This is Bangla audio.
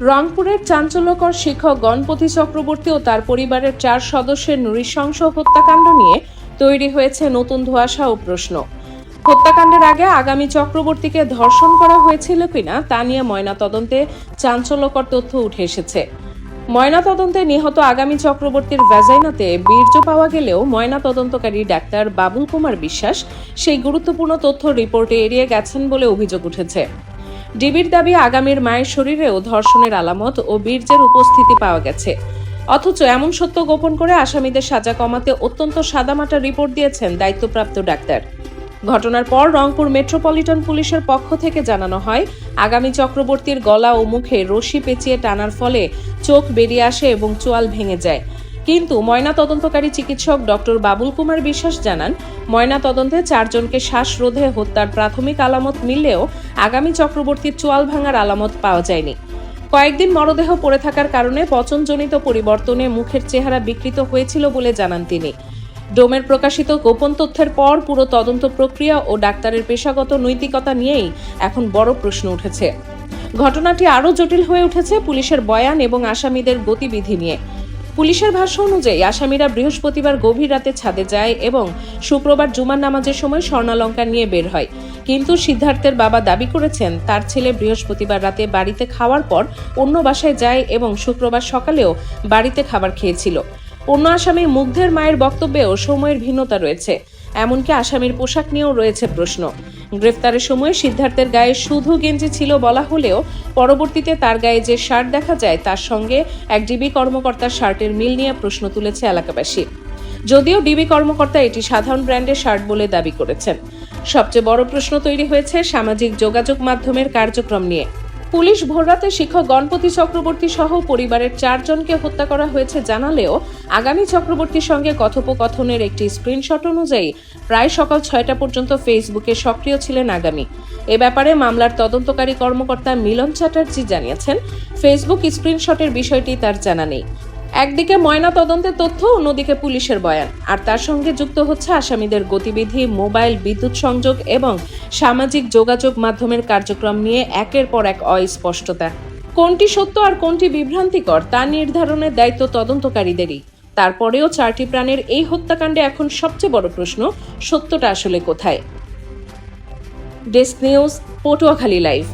রংপুরের চাঞ্চল্যকর শিক্ষক গণপতি চক্রবর্তী ও তার পরিবারের 4 সদস্যের নৃশংস হত্যাকাণ্ড নিয়ে তৈরি হয়েছে নতুন ধোঁয়াশা ও প্রশ্ন। হত্যাকাণ্ডের আগে আগামী চক্রবর্তীকে ধর্ষণ করা হয়েছিল কিনা তা নিয়ে ময়নাতদন্তে চাঞ্চল্যকর তথ্য উঠে এসেছে। ময়নাতদন্তে নিহত আগামী চক্রবর্তীর ভ্যাজাইনাতে বীর্য পাওয়া গেলেও ময়নাতদন্তকারী ডাক্তার বাবুল কুমার বিশ্বাস সেই গুরুত্বপূর্ণ তথ্য রিপোর্টে এড়িয়ে গেছেন বলে অভিযোগ উঠেছে। ডিবির দাবি, আগামীর মায়ের শরীরেও ধর্ষণের আলামত ও বীর্যের উপস্থিতি পাওয়া গেছে। অথচ এমন সত্য গোপন করে আসামিদের সাজা কমাতে অত্যন্ত সাদামাটা রিপোর্ট দিয়েছেন দায়িত্বপ্রাপ্ত ডাক্তার। ঘটনার পর রংপুর মেট্রোপলিটন পুলিশের পক্ষ থেকে জানানো হয়, আগামী চক্রবর্তীর গলা ও মুখে রশি পেঁচিয়ে টানার ফলে চোখ বেরিয়ে আসে এবং চোয়াল ভেঙে যায়। কিন্তু ময়নাতদন্তকারী চিকিৎসক ডক্টর বাবুল কুমার বিশ্বাস জানান, ময়নাতদন্তে 4 জনকে শ্বাসরোধে হত্যার প্রাথমিক আলামত মিললেও আগামী চক্রবর্তীর চোয়াল ভাঙার আলামত পাওয়া যায়নি। কয়েকদিন মরদেহ পড়ে থাকার কারণে পচনজনিত পরিবর্তনে মুখের চেহারা বিকৃত হয়েছিল বলে জানান তিনি। ডোমের প্রকাশিত গোপন তথ্যের পর পুরো তদন্ত প্রক্রিয়া ও ডাক্তারের পেশাগত নৈতিকতা নিয়েই এখন বড় প্রশ্ন উঠেছে। ঘটনাটি আরও জটিল হয়ে উঠেছে পুলিশের বয়ান এবং আসামিদের গতিবিধি নিয়ে। পুলিশের ভাষ্য অনুযায়ী আসামিরা বৃহস্পতিবার গভীর রাতে ছাদে যায় এবং শুক্রবার জুমার নামাজের সময় স্বর্ণালঙ্কার নিয়ে বের হয়। কিন্তু সিদ্ধার্থের বাবা দাবি করেছেন, তার ছেলে বৃহস্পতিবার রাতে বাড়িতে খাওয়ার পর অন্য বাসায় যায় এবং শুক্রবার সকালেও বাড়িতে খাবার খেয়েছিল। অন্য আসামি মুগ্ধের মায়ের বক্তব্যেও সময়ের ভিন্নতা রয়েছে। এমনকি আসামির পোশাক নিয়েও রয়েছে প্রশ্ন। গ্রেফতারের সময় সিদ্ধার্থের গায়ে শুধু গেঞ্জি ছিল বলা হলেও পরবর্তীতে তার গায়ে যে শার্ট দেখা যায় তার সঙ্গে এক ডিবি কর্মকর্তার শার্টের মিল নিয়ে প্রশ্ন তুলেছে এলাকাবাসী। যদিও ডিবি কর্মকর্তা এটি সাধারণ ব্র্যান্ডের শার্ট বলে দাবি করেছেন। সবচেয়ে বড় প্রশ্ন তৈরি হয়েছে সামাজিক যোগাযোগ মাধ্যমের কার্যক্রম নিয়ে। পুলিশ ভোররাতে শিক্ষক গণপতি চক্রবর্তী সহ পরিবারের 4 জনকে হত্যা করা হয়েছে জানালেও আগামী চক্রবর্তীর সঙ্গে কথোপকথনের একটি স্ক্রিনশট অনুযায়ী প্রায় সকাল 6টা পর্যন্ত ফেসবুকে সক্রিয় ছিলেন আগামী। এ ব্যাপারে মামলার তদন্তকারী কর্মকর্তা মিলন চ্যাটার্জি জানিয়েছেন, ফেসবুক স্ক্রিনশটের বিষয়টি তার জানা নেই। একদিকে ময়না তদন্তের তথ্য, অন্যদিকে পুলিশের বয়ান, আর তার সঙ্গে যুক্ত হচ্ছে আসামিদের গতিবিধি, মোবাইল, বিদ্যুৎ সংযোগ এবং সামাজিক যোগাযোগ মাধ্যমের কার্যক্রম নিয়ে একের পর এক অস্পষ্টতা। কোনটি সত্য আর কোনটি বিভ্রান্তিকর তা নির্ধারণের দায়িত্ব তদন্তকারীদেরই। তারপরেও 4টি প্রাণের এই হত্যাকাণ্ডে এখন সবচেয়ে বড় প্রশ্ন, সত্যটা আসলে কোথায়? Desk news, Patuakhali live.